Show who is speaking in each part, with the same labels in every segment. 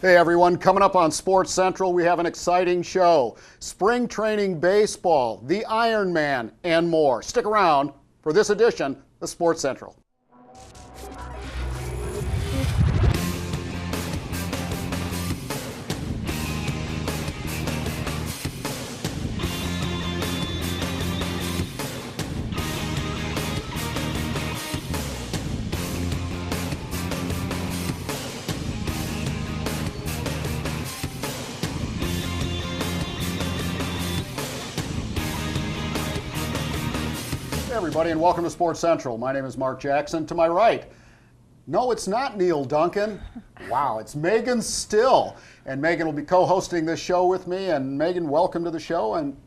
Speaker 1: Hey everyone, coming up on Sports Central, we have an exciting show. Spring training baseball, the Ironman, and more. Stick around for this edition of Sports Central. Hey everybody, and welcome to Sports Central. My name is Mark Jackson. To my right, no, it's not Neil Duncan. Wow, it's Megan Still. And Megan will be co-hosting this show with me. And Megan, welcome to the show. And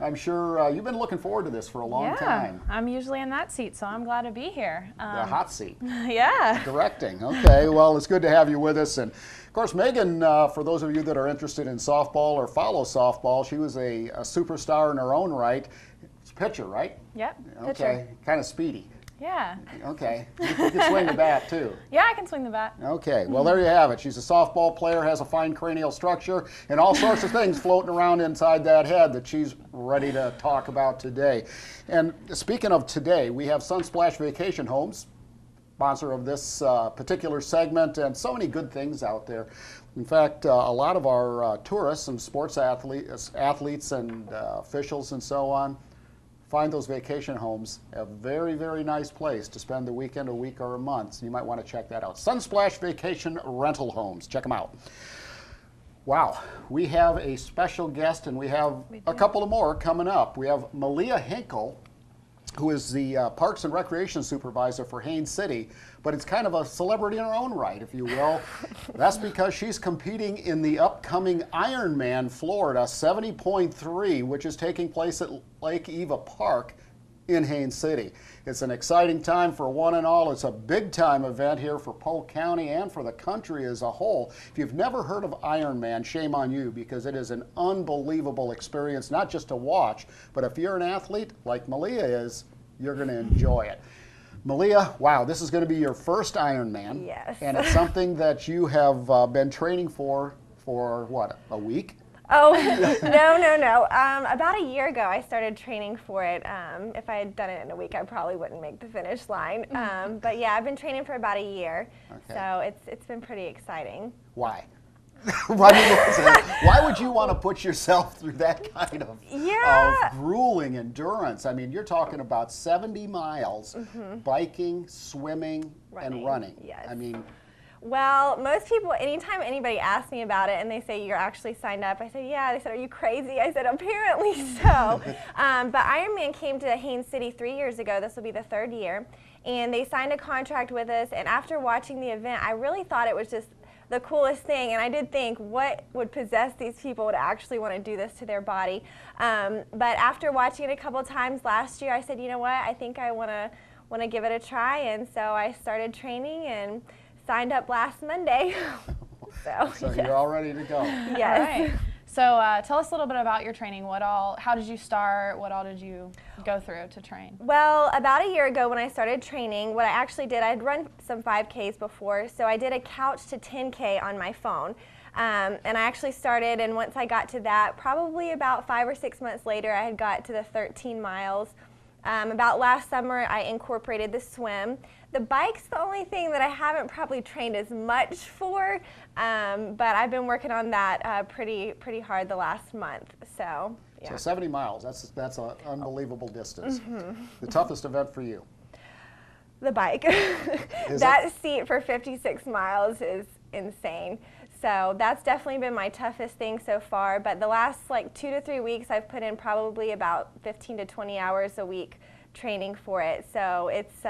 Speaker 1: I'm sure you've been looking forward to this for a long time.
Speaker 2: I'm usually in that seat, so I'm glad to be here.
Speaker 1: The hot seat.
Speaker 2: Yeah.
Speaker 1: Directing. Okay, well, it's good to have you with us. And of course, Megan, for those of you that are interested in softball or follow softball, she was a superstar in her own right. It's a pitcher, right?
Speaker 2: Yep.
Speaker 1: Okay,
Speaker 2: Pitcher.
Speaker 1: kind of speedy.
Speaker 2: Yeah.
Speaker 1: Okay, you can swing the bat too.
Speaker 2: Yeah, I can swing the bat.
Speaker 1: Okay, well there you have it. She's a softball player, has a fine cranial structure, and all sorts of things floating around inside that head that she's ready to talk about today. And speaking of today, we have Sunsplash Vacation Homes, sponsor of this particular segment, and so many good things out there. In fact, a lot of our tourists and sports athletes and officials and so on find those vacation homes a very, very nice place to spend the weekend, a week, or a month. So you might want to check that out. Sunsplash Vacation Rental Homes. Check them out. Wow, we have a special guest, and we have a couple of more coming up. We have Maleah Hinkle, who is the Parks and Recreation Supervisor for Haines City, but it's kind of a celebrity in her own right, if you will. That's because she's competing in the upcoming Ironman Florida 70.3, which is taking place at Lake Eva Park in Haines City. It's an exciting time for one and all. It's a big time event here for Polk County and for the country as a whole. If you've never heard of Ironman, shame on you, because it is an unbelievable experience, not just to watch, but if you're an athlete like Maleah is, you're going to enjoy it. Maleah, wow, this is going to be your first Ironman.
Speaker 3: Yes.
Speaker 1: And it's something that you have been training for what, a week?
Speaker 3: Oh, no. About a year ago, I started training for it. If I had done it in a week, I probably wouldn't make the finish line. But yeah, I've been training for about a year.
Speaker 1: Okay.
Speaker 3: So it's been pretty exciting.
Speaker 1: Why? Why would you want to put yourself through that kind of grueling endurance? I mean, you're talking about 70 miles, biking, swimming, and running.
Speaker 3: Yes.
Speaker 1: I mean,
Speaker 3: well, most people, anytime anybody asks me about it and they say, you're actually signed up, I say, yeah. They said, are you crazy? I said, apparently so. But Ironman came to Haines City 3 years ago. This will be the third year. And they signed a contract with us. And after watching the event, I really thought it was just the coolest thing. And I did think, what would possess these people to actually want to do this to their body? But after watching it a couple times last year, I said, you know what? I think I want to give it a try. And so I started training and signed up last Monday. So
Speaker 1: yes. You're all ready to go.
Speaker 3: Yes.
Speaker 2: All right. So tell us a little bit about your training. How did you start? What all did you go through to train?
Speaker 3: Well, about a year ago when I started training, what I actually did, I'd run some 5Ks before, so I did a couch to 10K on my phone. And I actually started, and once I got to that, probably about 5 or 6 months later, I had got to the 13 miles. About last summer, I incorporated the swim. The bike's the only thing that I haven't probably trained as much for, but I've been working on that pretty hard the last month. So, yeah.
Speaker 1: So 70 miles, that's an unbelievable distance. The toughest event for you?
Speaker 3: The bike. That seat for 56 miles is insane. So that's definitely been my toughest thing so far. But the last 2 to 3 weeks, I've put in probably about 15 to 20 hours a week training for it. So it's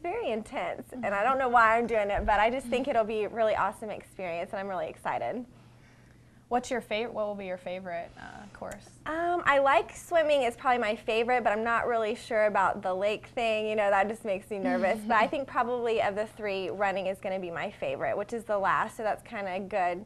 Speaker 3: very intense, and I don't know why I'm doing it, but I just think it'll be a really awesome experience, and I'm really excited.
Speaker 2: What will be your favorite course?
Speaker 3: I like swimming. It's probably my favorite, but I'm not really sure about the lake thing. You know, that just makes me nervous. But I think probably of the three, running is going to be my favorite, which is the last. So that's kind of good,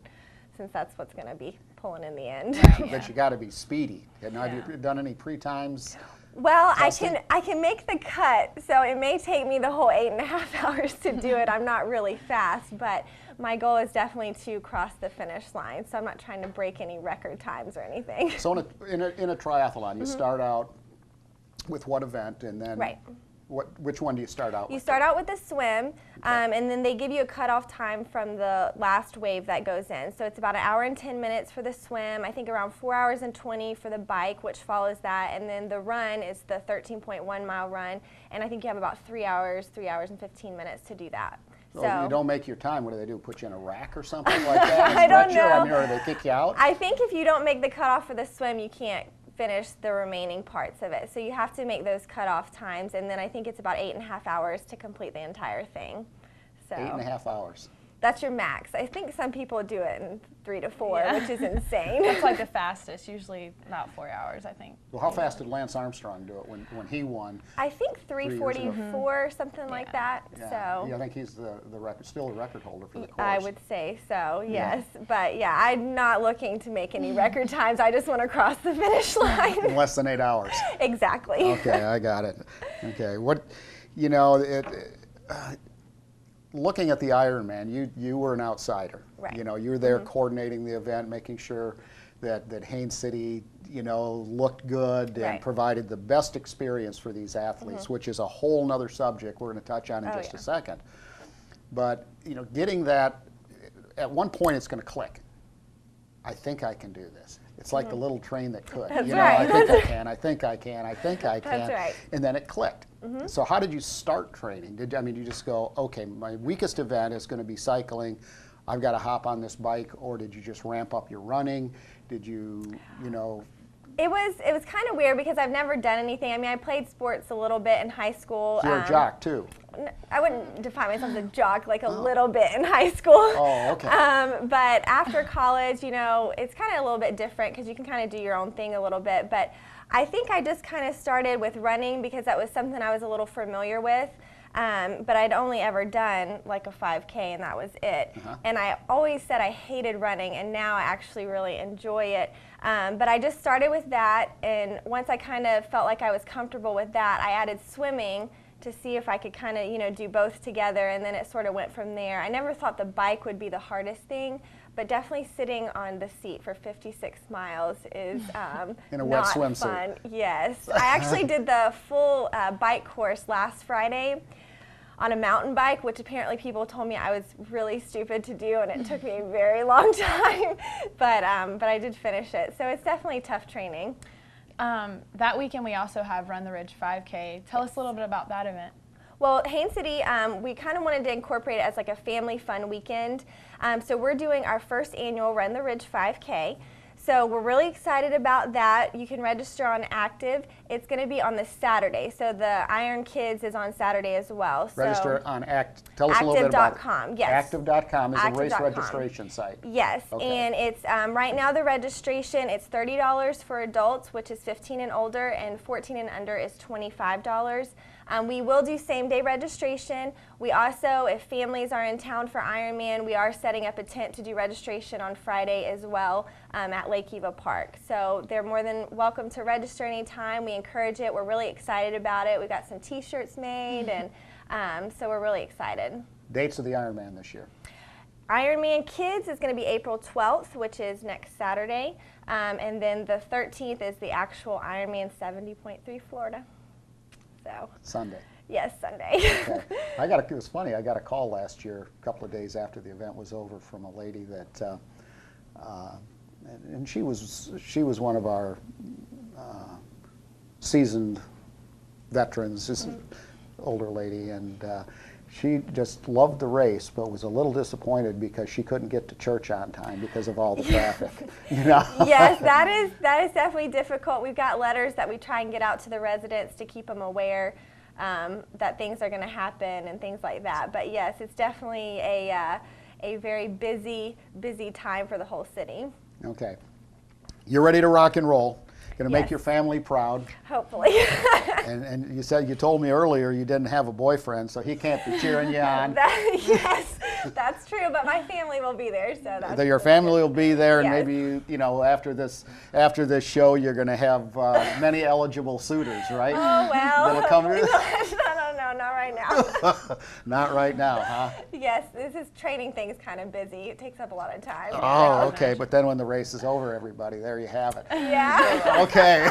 Speaker 3: since that's what's going to be pulling in the end.
Speaker 1: But you got to be speedy. And have you done any pre-times?
Speaker 3: Well,
Speaker 1: testing?
Speaker 3: I can make the cut, so it may take me the whole 8.5 hours to do it. I'm not really fast, but my goal is definitely to cross the finish line. So I'm not trying to break any record times or anything.
Speaker 1: So in a triathlon, you start out with what event, and then
Speaker 3: Right.
Speaker 1: Which one do you start out with?
Speaker 3: You start out with the swim, and then they give you a cutoff time from the last wave that goes in. So it's about 1 hour and 10 minutes for the swim, I think around 4 hours and 20 for the bike, which follows that, and then the run is the 13.1 mile run, and I think you have about 3 hours and 15 minutes to do that.
Speaker 1: So you don't make your time. What do they do? Put you in a rack or something like that?
Speaker 3: I don't
Speaker 1: Stretch you?
Speaker 3: know.
Speaker 1: I mean, or they kick you out?
Speaker 3: I think if you don't make the cutoff for the swim, you can't finish the remaining parts of it. So you have to make those cutoff times, and then I think it's about 8.5 hours to complete the entire thing. So
Speaker 1: 8.5 hours.
Speaker 3: that's your max. I think some people do it in 3 to 4,
Speaker 2: Yeah.
Speaker 3: which is insane.
Speaker 2: That's like the fastest, usually about 4 hours, I think.
Speaker 1: Well, how fast did Lance Armstrong do it when he won?
Speaker 3: I think
Speaker 1: years ago.
Speaker 3: 3:44, something like that.
Speaker 1: Yeah.
Speaker 3: So.
Speaker 1: Yeah, I think he's the record, still the record holder for the course.
Speaker 3: I would say so, yes. But yeah, I'm not looking to make any record times. I just want to cross the finish line.
Speaker 1: In less than 8 hours.
Speaker 3: Exactly.
Speaker 1: Okay, I got it. Okay, looking at the Ironman, you were an outsider.
Speaker 3: Right.
Speaker 1: You were there coordinating the event, making sure that Haines City, looked good and
Speaker 3: Right.
Speaker 1: provided the best experience for these athletes, which is a whole nother subject we're going to touch on in just
Speaker 3: yeah.
Speaker 1: a second. But, getting that, at one point it's going to click. I think I can do this. It's like the little train that could.
Speaker 3: That's
Speaker 1: I
Speaker 3: right.
Speaker 1: think I can, I think I can, I think I can.
Speaker 3: That's right.
Speaker 1: And then it clicked. So how did you start training? Did you just go, okay, my weakest event is going to be cycling. I've got to hop on this bike, or did you just ramp up your running? Did you,
Speaker 3: It was kind of weird because I've never done anything. I mean, I played sports a little bit in high school.
Speaker 1: you're a jock too?
Speaker 3: I wouldn't define myself as a jock, like a little bit in high school.
Speaker 1: Oh, okay.
Speaker 3: But after college, it's kind of a little bit different because you can kind of do your own thing a little bit. But I think I just kind of started with running because that was something I was a little familiar with. But I'd only ever done like a 5K, and that was it. And I always said I hated running, and now I actually really enjoy it. But I just started with that, and once I kind of felt like I was comfortable with that, I added swimming to see if I could kind of, do both together, and then it sort of went from there. I never thought the bike would be the hardest thing, but definitely sitting on the seat for 56 miles is
Speaker 1: In a wet
Speaker 3: not
Speaker 1: swimsuit.
Speaker 3: fun. Yes. I actually did the full bike course last Friday on a mountain bike, which apparently people told me I was really stupid to do, and it took me a very long time, but I did finish it. So it's definitely tough training.
Speaker 2: That weekend we also have Run the Ridge 5K. Tell us a little bit about that event.
Speaker 3: Well, Haines City, we kind of wanted to incorporate it as like a family fun weekend. So we're doing our first annual Run the Ridge 5K. So we're really excited about that. You can register on Active. It's going to be on the Saturday. So the Iron Kids is on Saturday as well. So
Speaker 1: Register on Tell us a little bit about it.
Speaker 3: Active.com, yes.
Speaker 1: Active.com is a race
Speaker 3: Active.com.
Speaker 1: registration site.
Speaker 3: Yes,
Speaker 1: Okay.
Speaker 3: and it's right now the registration, it's $30 for adults, which is 15 and older, and 14 and under is $25. We will do same-day registration. We also, if families are in town for Ironman, we are setting up a tent to do registration on Friday as well at Lake Eva Park. So they're more than welcome to register anytime. We encourage it. We're really excited about it. We've got some T-shirts made, and so we're really excited.
Speaker 1: Dates of the Ironman this year.
Speaker 3: Ironman Kids is going to be April 12th, which is next Saturday, and then the 13th is the actual Ironman 70.3 Florida. So
Speaker 1: Sunday.
Speaker 3: yes, Sunday.
Speaker 1: Okay. It was funny. I got a call last year, a couple of days after the event was over, from a lady that, and she was one of our seasoned veterans, just an older lady, and she just loved the race, but was a little disappointed because she couldn't get to church on time because of all the traffic.
Speaker 3: Yes, that is definitely difficult. We've got letters that we try and get out to the residents to keep them aware that things are going to happen and things like that. But yes, it's definitely a very busy time for the whole city.
Speaker 1: Okay. You're ready to rock and roll. Going to make
Speaker 3: Yes.
Speaker 1: your family proud.
Speaker 3: Hopefully.
Speaker 1: And you told me earlier you didn't have a boyfriend, so he can't be cheering you on.
Speaker 3: Yes, that's true. But my family will be there, so that's
Speaker 1: Your family will be there, and
Speaker 3: Yes.
Speaker 1: maybe after this show, you're going to have many eligible suitors, right?
Speaker 3: Oh well.
Speaker 1: That'll come
Speaker 3: no, not right now.
Speaker 1: Not right now, huh?
Speaker 3: Yes, this training thing is kind of busy. It takes up a lot of time.
Speaker 1: Oh,
Speaker 3: so.
Speaker 1: okay. But then when the race is over, everybody, there you have it.
Speaker 3: Yeah.
Speaker 1: Okay.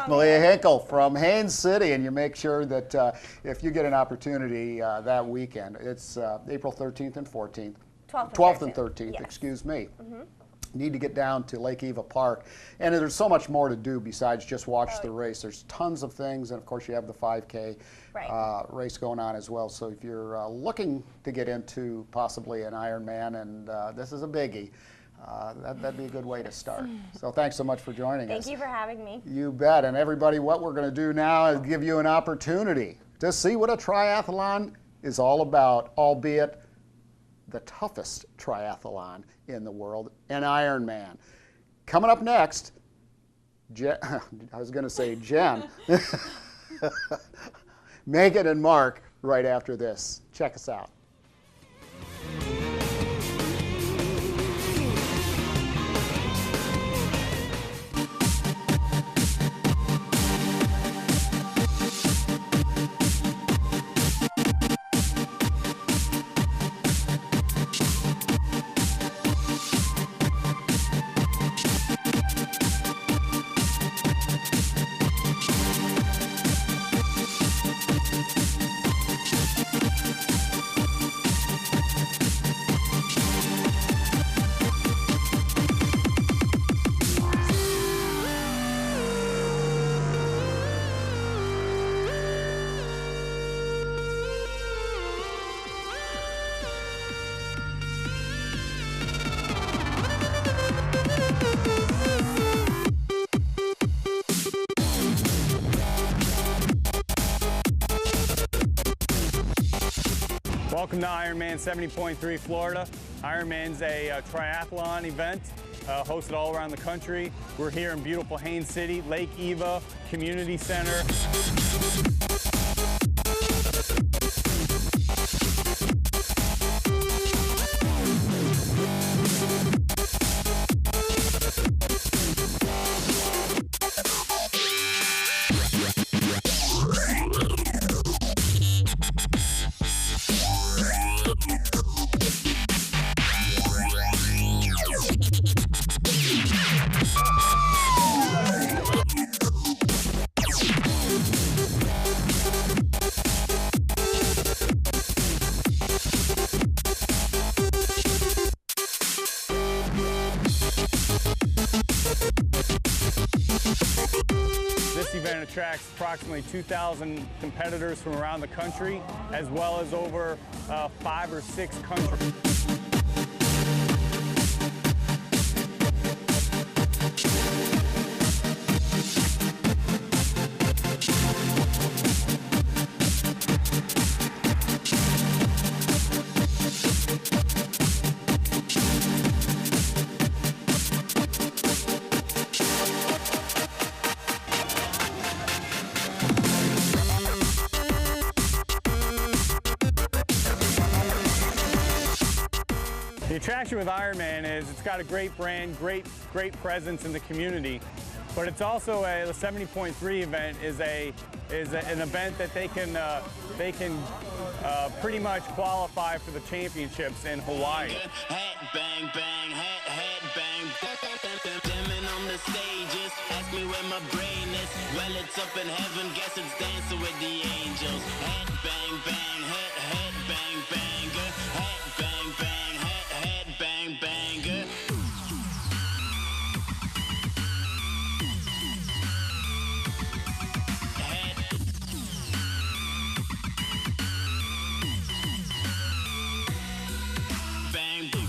Speaker 1: Maleah Hinkle from Haines City, and you make sure that if you get an opportunity that weekend, it's April 13th and 14th. 12th and 13th,
Speaker 3: Yes.
Speaker 1: excuse me. Need to get down to Lake Eva Park, and there's so much more to do besides just watch the race. There's tons of things, and of course you have the 5K race going on as well. So if you're looking to get into possibly an Ironman, and this is a biggie, that'd be a good way to start. So thanks so much for joining us.
Speaker 3: Thank you for having me.
Speaker 1: You bet. And everybody, what we're going to do now is give you an opportunity to see what a triathlon is all about, albeit the toughest triathlon in the world, an Ironman. Coming up next, I was going to say Jen, Megan and Mark right after this. Check us out.
Speaker 4: Welcome to Ironman 70.3 Florida. Ironman's a triathlon event hosted all around the country. We're here in beautiful Haines City, Lake Eva Community Center. This event attracts approximately 2,000 competitors from around the country, as well as over 5 or 6 countries. The attraction with Ironman is it's got a great brand, great presence in the community, but it's also the 70.3 event is an event that they can pretty much qualify for the championships in Hawaii.
Speaker 5: Head bang bang, head bang. Dimming on the stages, ask me where my brain is. Well, it's up in heaven, guess it's dancing with the angels. Head bang bang, head bang banger. Head bang bang, head bang banger. Bang bang.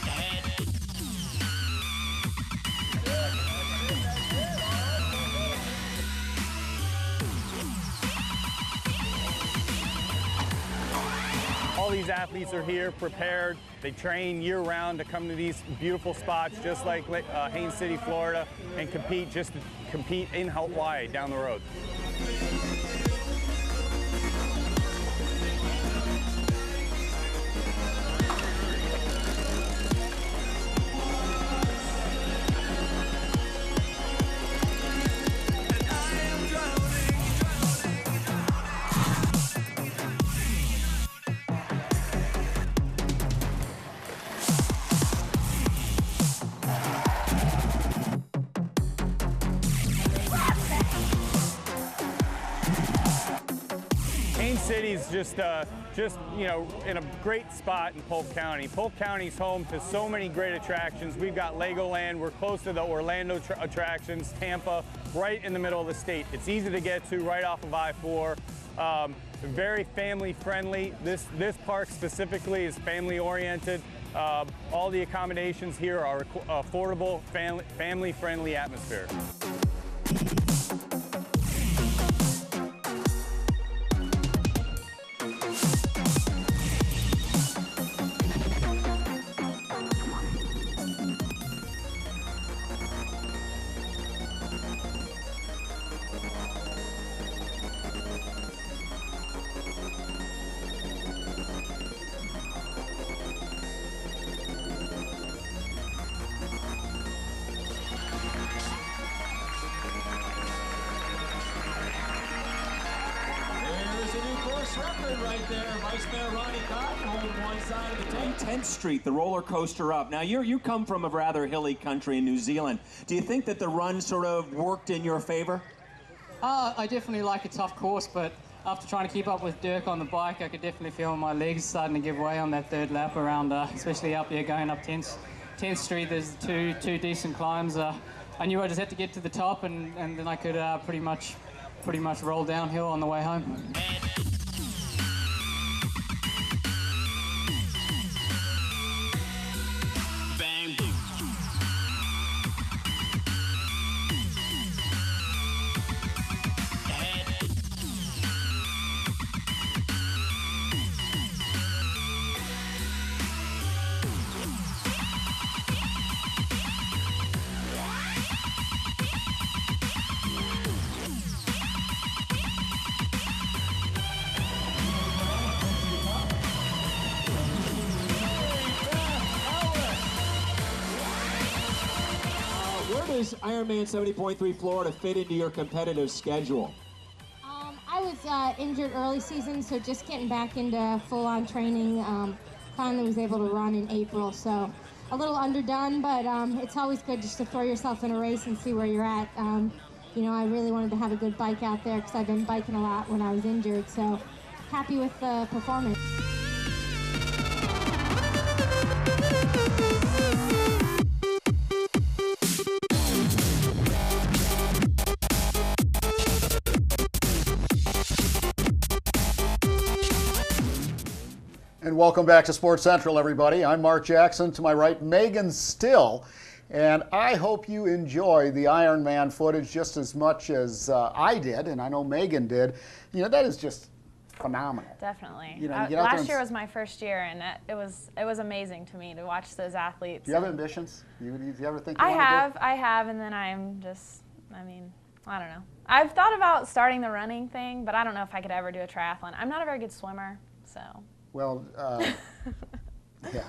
Speaker 5: Head.
Speaker 4: all these athletes are here prepared. They train year-round to come to these beautiful spots, just like Haines City, Florida, and compete just to compete in Hawaii down the road. Haines City's just you know, in a great spot in Polk County. Polk County's home to so many great attractions. We've got Legoland. We're close to the Orlando attractions, Tampa, right in the middle of the state. It's easy to get to right off of I-4. Very family friendly. This park specifically is family oriented. All the accommodations here are affordable, family friendly atmosphere.
Speaker 6: Record right there. Vice Mayor Ronnie Cotton holding one side of the tape. 10th Street, the roller coaster up. Now, you come from a rather hilly country in New Zealand. Do you think that the run sort of worked in your favor?
Speaker 7: I definitely like a tough course, but after trying to keep up with Dirk on the bike, I could definitely feel my legs starting to give way on that third lap around, especially up here going up 10th Street. There's two decent climbs. I knew I just had to get to the top, and then I could pretty much roll downhill on the way home.
Speaker 6: Where does Ironman 70.3 Florida fit into your competitive schedule?
Speaker 8: I was injured early season, so just getting back into full-on training. Finally was able to run in April, so a little underdone, but it's always good just to throw yourself in a race and see where you're at. You know, I really wanted to have a good bike out there because I've been biking a lot when I was injured, so happy with the performance.
Speaker 1: And welcome back to Sports Central, everybody. I'm Mark Jackson. To my right, Megan Still. And I hope you enjoy the Ironman footage just as much as I did, and I know Megan did. You know, that is just phenomenal.
Speaker 2: Definitely.
Speaker 1: You know,
Speaker 2: last year was my first year, and it was amazing to me to watch those athletes.
Speaker 1: Do you have ambitions? Do you ever think
Speaker 2: I have, and then I'm just, I mean, I don't know. I've thought about starting the running thing, but I don't know if I could ever do a triathlon. I'm not a very good swimmer, so.
Speaker 1: Well, yeah.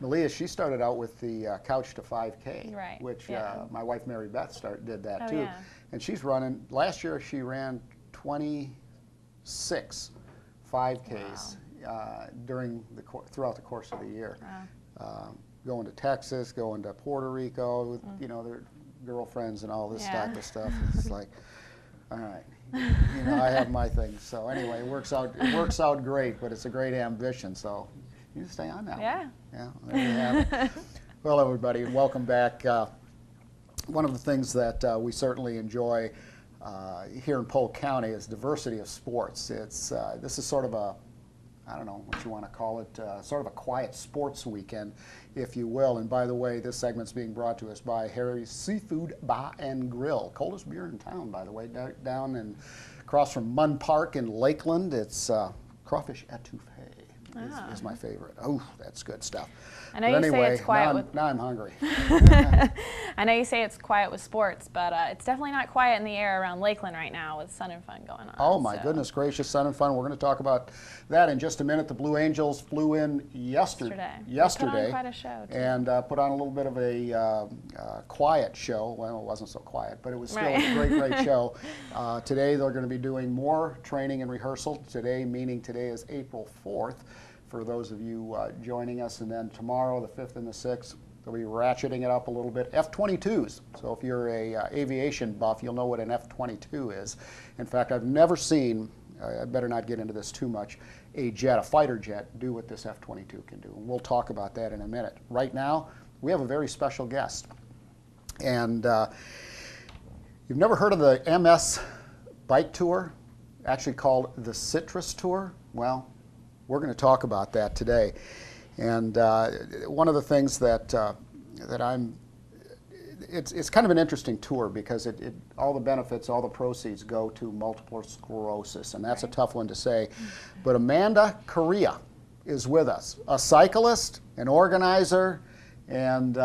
Speaker 1: Maleah, she started out with the Couch to 5K,
Speaker 2: right,
Speaker 1: which
Speaker 2: yeah.
Speaker 1: My wife Mary Beth did that too.
Speaker 2: Yeah.
Speaker 1: And she's running, last year she ran 26 5Ks throughout the course of the year.
Speaker 2: Wow.
Speaker 1: Going to Texas, going to Puerto Rico, with, you know, their girlfriends and all this type of stuff. It's like, all right. You know, I have my things. So anyway, it works out great, but it's a great ambition. So you just stay on that one. Yeah, there you have it. Well, everybody, welcome back. One of the things that we certainly enjoy here in Polk County is diversity of sports. It's this is sort of a, I don't know what you want to call it, sort of a quiet sports weekend, if you will. And by the way, this segment's being brought to us by Harry's Seafood Bar and Grill. Coldest beer in town, by the way, down and across from Munn Park in Lakeland. It's crawfish etouffee. is my favorite. Oh, that's good stuff.
Speaker 2: I know
Speaker 1: But
Speaker 2: you
Speaker 1: anyway,
Speaker 2: say it's quiet
Speaker 1: now I'm hungry.
Speaker 2: I know you say it's quiet with sports, but it's definitely not quiet in the air around Lakeland right now with Sun and Fun going on.
Speaker 1: Oh my goodness gracious, Sun and Fun. We're going to talk about that in just a minute. The Blue Angels flew in yesterday.
Speaker 2: They put on quite a show, too.
Speaker 1: And put on a little bit of a quiet show. Well, it wasn't so quiet, but it was still a great show. Today they're going to be doing more training and rehearsal. Today, meaning today is April 4th, for those of you joining us. And then tomorrow, the 5th and the 6th, they'll be ratcheting it up a little bit. F-22s. So if you're a aviation buff, you'll know what an F-22 is. In fact, I've never seen, I better not get into this too much, a fighter jet, do what this F-22 can do. And we'll talk about that in a minute. Right now, we have a very special guest. And you've never heard of the MS bike tour, actually called the Citrus Tour? Well, we're going to talk about that today. And one of the things that it's kind of an interesting tour because all the benefits, all the proceeds go to multiple sclerosis, and that's a tough one to say. But Amanda Correia is with us, a cyclist, an organizer, and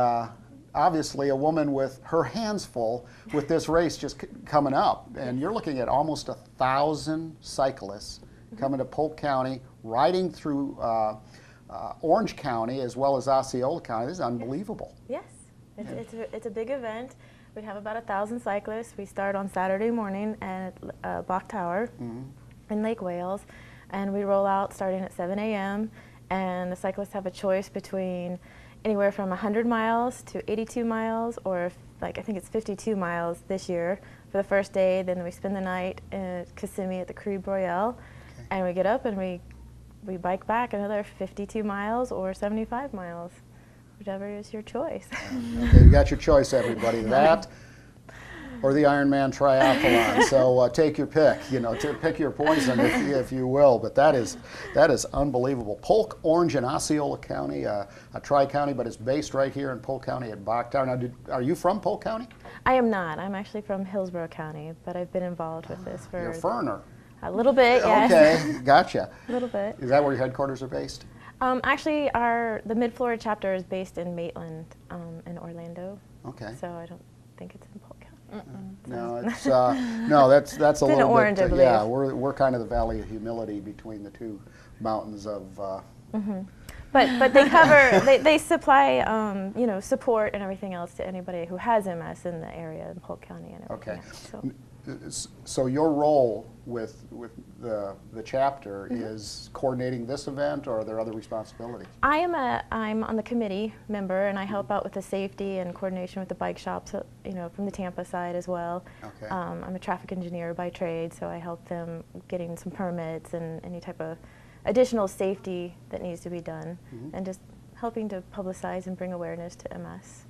Speaker 1: obviously a woman with her hands full with this race just coming up. And you're looking at almost 1,000 cyclists coming to Polk County, riding through Orange County as well as Osceola County. This is unbelievable.
Speaker 9: Yes, it's a big event. We have about 1,000 cyclists. We start on Saturday morning at Bach Tower in Lake Wales, and we roll out starting at 7 a.m. And the cyclists have a choice between anywhere from 100 miles to 82 miles, or I think it's 52 miles this year for the first day. Then we spend the night in Kissimmee at the Crib Royale, and we get up and we bike back another 52 miles or 75 miles, whichever is your choice.
Speaker 1: Okay, you got your choice, everybody. That or the Ironman Triathlon. So take your pick. Pick your poison, if you will. But that is unbelievable. Polk, Orange, and Osceola County, a tri-county, but it's based right here in Polk County at Bach Tower. Now, are you from Polk County?
Speaker 9: I am not. I'm actually from Hillsborough County, but I've been involved with this for
Speaker 1: You're a Ferner.
Speaker 9: A little bit, yes.
Speaker 1: Okay, gotcha.
Speaker 9: A little bit.
Speaker 1: Is that where your headquarters are based?
Speaker 9: Actually, the Mid-Florida chapter is based in Maitland, in Orlando.
Speaker 1: Okay.
Speaker 9: So I don't think it's in Polk County.
Speaker 1: No, it's no. That's a little
Speaker 9: Orange,
Speaker 1: bit.
Speaker 9: I believe.
Speaker 1: Yeah, we're kind of the valley of humility between the two mountains of.
Speaker 9: But they cover they supply support and everything else to anybody who has MS in the area in Polk County and everything.
Speaker 1: Okay. So your role with the chapter is coordinating this event, or are there other responsibilities?
Speaker 9: I'm on the committee member, and I help out with the safety and coordination with the bike shops, from the Tampa side as well.
Speaker 1: Okay.
Speaker 9: I'm a traffic engineer by trade, so I help them getting some permits and any type of additional safety that needs to be done, and just helping to publicize and bring awareness to MS.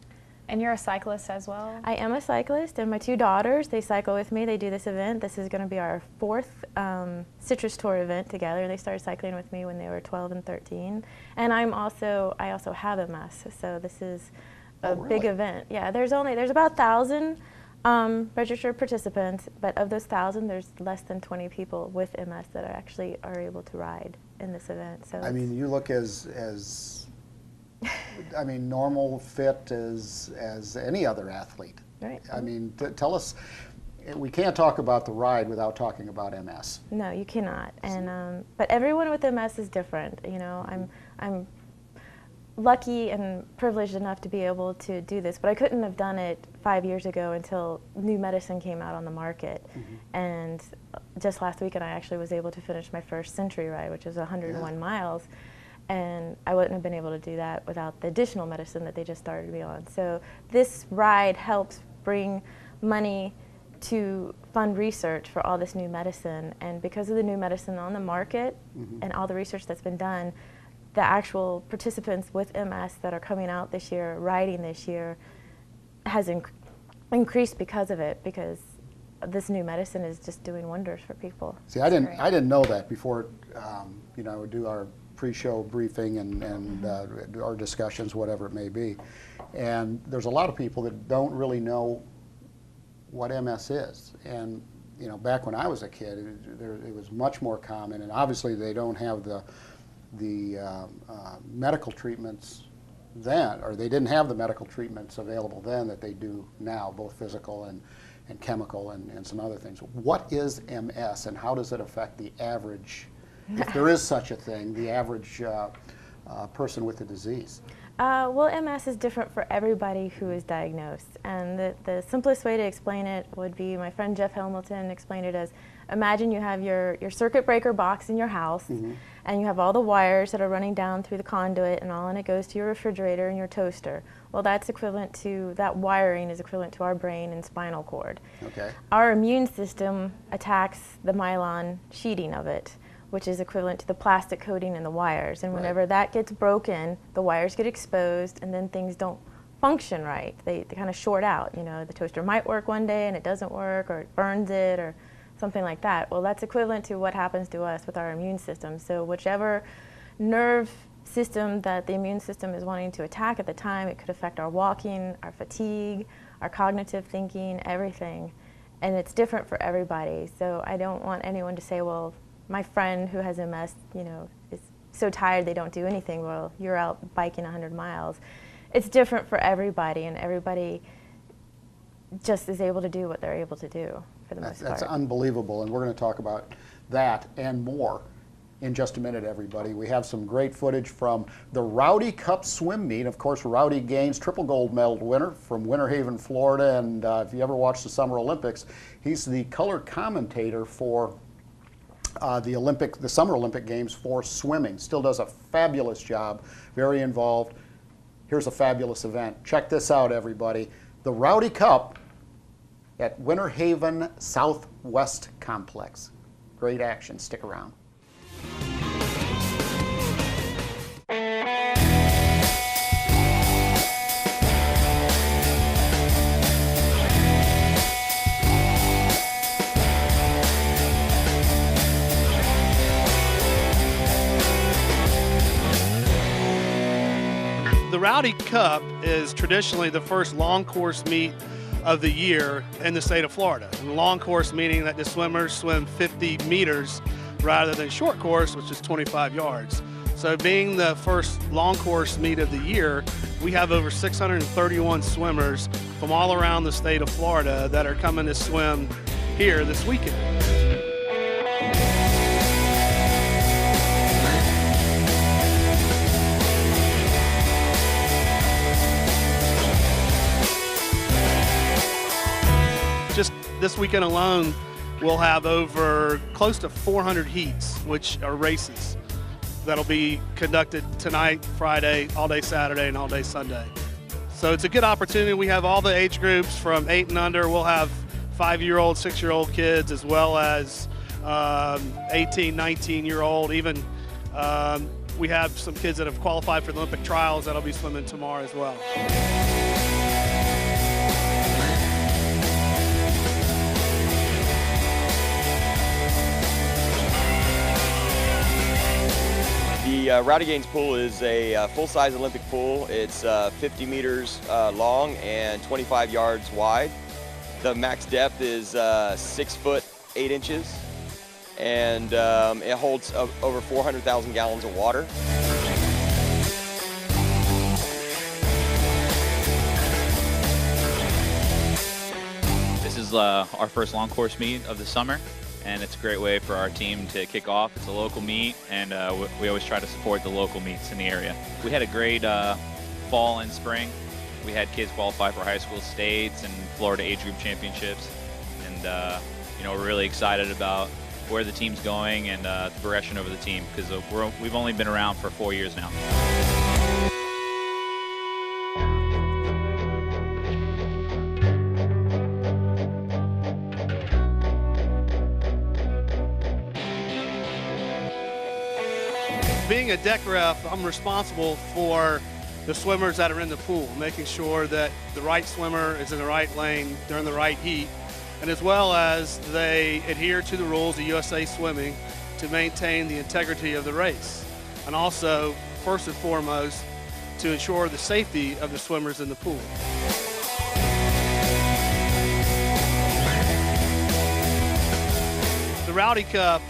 Speaker 2: And you're a cyclist as well?
Speaker 9: I am a cyclist, and my two daughters, they cycle with me. They do this event. This is going to be our 4th Citrus Tour event together. They started cycling with me when they were 12 and 13. And I also have MS, so this is a big event. Yeah, there's about 1,000 registered participants, but of those 1,000, there's less than 20 people with MS that are able to ride in this event. So
Speaker 1: I mean, you look as normal, fit as any other athlete.
Speaker 9: Right.
Speaker 1: I mean, tell us. We can't talk about the ride without talking about MS.
Speaker 9: No, you cannot. And but everyone with MS is different. I'm lucky and privileged enough to be able to do this, but I couldn't have done it 5 years ago until new medicine came out on the market. And just last weekend, I actually was able to finish my first Century ride, which is 101 miles. And I wouldn't have been able to do that without the additional medicine that they just started me on. So this ride helps bring money to fund research for all this new medicine. And because of the new medicine on the market and all the research that's been done, the actual participants with MS that are coming out this year, riding this year, has increased because of it, because this new medicine is just doing wonders for people.
Speaker 1: See, I didn't know that before. We do our pre-show briefing and our discussions, whatever it may be. And there's a lot of people that don't really know what MS is. And back when I was a kid, it was much more common. And obviously, they don't have the the medical treatments then, or they didn't have the medical treatments available then that they do now, both physical and chemical and some other things. What is MS and how does it affect the average, if there is such a thing, the average person with the disease?
Speaker 9: Well, MS is different for everybody who is diagnosed. And the simplest way to explain it would be, my friend Jeff Hamilton explained it as, imagine you have your circuit breaker box in your house, and you have all the wires that are running down through the conduit and all, and it goes to your refrigerator and your toaster. Well, that's equivalent to, that wiring is equivalent to our brain and spinal cord.
Speaker 1: Okay.
Speaker 9: Our immune system attacks the myelin sheeting of it, which is equivalent to the plastic coating in the wires. And whenever that gets broken, the wires get exposed, and then things don't function right. They kind of short out. You know, the toaster might work one day and it doesn't work, or it burns it, or something like that. Well, that's equivalent to what happens to us with our immune system. So whichever nerve system that the immune system is wanting to attack at the time, it could affect our walking, our fatigue, our cognitive thinking, everything. And it's different for everybody. So I don't want anyone to say, well, my friend who has MS, you know, is so tired they don't do anything. Well, you're out biking 100 miles. It's different for everybody, and everybody just is able to do what they're able to do for the most part.
Speaker 1: That's unbelievable, and we're going to talk about that and more in just a minute, everybody. We have some great footage from the Rowdy Cup swim meet. Of course, Rowdy Gaines, triple gold medal winner from Winter Haven, Florida, and if you ever watched the Summer Olympics, he's the color commentator for the Summer Olympic Games for swimming. Still does a fabulous job, very involved. Here's a fabulous event. Check this out, everybody. The Rowdy Cup at Winter Haven Southwest Complex. Great action. Stick around.
Speaker 10: The Rowdy Cup is traditionally the first long course meet of the year in the state of Florida. And long course meaning that the swimmers swim 50 meters rather than short course, which is 25 yards. So being the first long course meet of the year, we have over 631 swimmers from all around the state of Florida that are coming to swim here this weekend. Just this weekend alone, we'll have over close to 400 heats, which are races that'll be conducted tonight, Friday, all day Saturday, and all day Sunday. So it's a good opportunity. We have all the age groups from 8 and under. We'll have 5-year-old, 6-year-old kids, as well as 18, 19-year-old. Even we have some kids that have qualified for the Olympic trials that'll be swimming tomorrow as well.
Speaker 11: The Rowdy Gaines pool is a full-size Olympic pool. It's 50 meters long and 25 yards wide. The max depth is 6 foot 8 inches, and it holds over 400,000 gallons of water.
Speaker 12: This is our first long course meet of the summer, and it's a great way for our team to kick off. It's a local meet, and we always try to support the local meets in the area. We had a great fall and spring. We had kids qualify for high school states and Florida age group championships, and you know, we're really excited about where the team's going and the progression over the team, because we've only been around for 4 years now.
Speaker 10: Being a deck ref, I'm responsible for the swimmers that are in the pool, making sure that the right swimmer is in the right lane during the right heat, and as well as they adhere to the rules of USA Swimming to maintain the integrity of the race, and also, first and foremost, to ensure the safety of the swimmers in the pool. The Rowdy Cup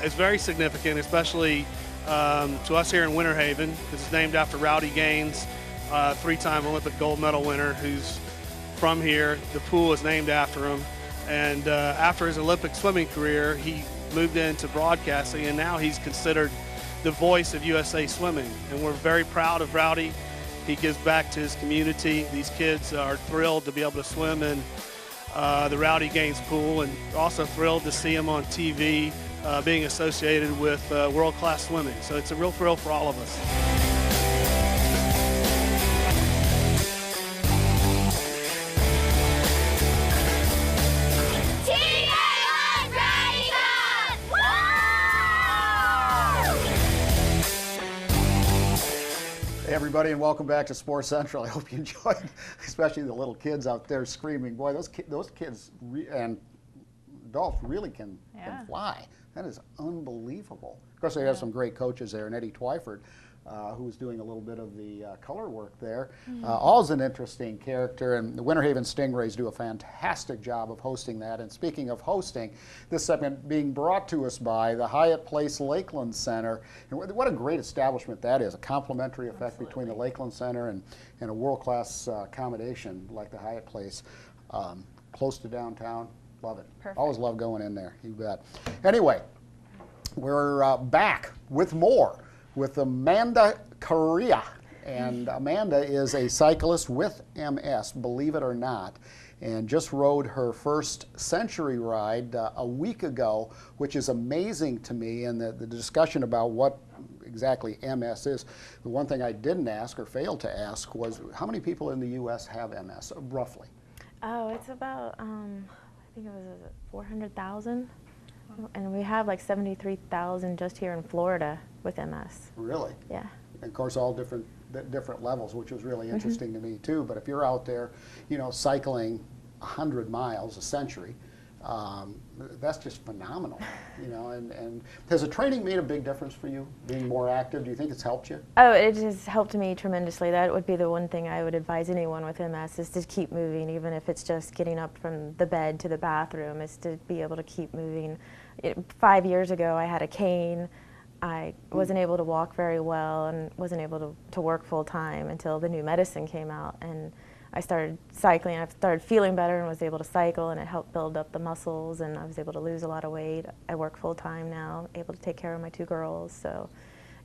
Speaker 10: is very significant, especially to us here in Winter Haven. It's named after Rowdy Gaines, three-time Olympic gold medal winner who's from here. The pool is named after him. And after his Olympic swimming career, he moved into broadcasting, and now he's considered the voice of USA Swimming. And we're very proud of Rowdy. He gives back to his community. These kids are thrilled to be able to swim in the Rowdy Gaines pool, and also thrilled to see him on TV being associated with world-class swimming. So it's a real thrill for all of us.
Speaker 1: Hey everybody, and welcome back to Sports Central. I hope you enjoyed, especially the little kids out there screaming. Boy, those kids and adults really can fly. That is unbelievable. Of course, they have some great coaches there, and Eddie Twyford, who was doing a little bit of the color work there. Always an interesting character, and the Winter Haven Stingrays do a fantastic job of hosting that. And speaking of hosting, this segment being brought to us by the Hyatt Place Lakeland Center. And what a great establishment that is, a complementary effect between the Lakeland Center and a world-class accommodation like the Hyatt Place. Close to downtown, love it.
Speaker 2: Perfect.
Speaker 1: Always love going in there, you bet. Anyway, we're back with more with Amanda Correia. And Amanda is a cyclist with MS, believe it or not, and just rode her first century ride a week ago, which is amazing to me. And the discussion about what exactly MS is, the one thing I didn't ask or failed to ask was how many people in the U.S. have MS, roughly?
Speaker 9: Oh, it's about, I think it was 400,000. And we have like 73,000 just here in Florida with MS.
Speaker 1: Really?
Speaker 9: Yeah.
Speaker 1: And of course, all different levels, which was really interesting to me too. But if you're out there, you know, cycling 100 miles a century, that's just phenomenal. You know, and has the training made a big difference for you? Being more active, do you think it's helped you?
Speaker 9: Oh, it has helped me tremendously. That would be the one thing I would advise anyone with MS is to keep moving, even if it's just getting up from the bed to the bathroom, is to be able to keep moving. 5 years ago, I had a cane. I wasn't able to walk very well and wasn't able to work full time until the new medicine came out, and I started cycling. I started feeling better and was able to cycle, and it helped build up the muscles, and I was able to lose a lot of weight. I work full time now, able to take care of my 2 girls, so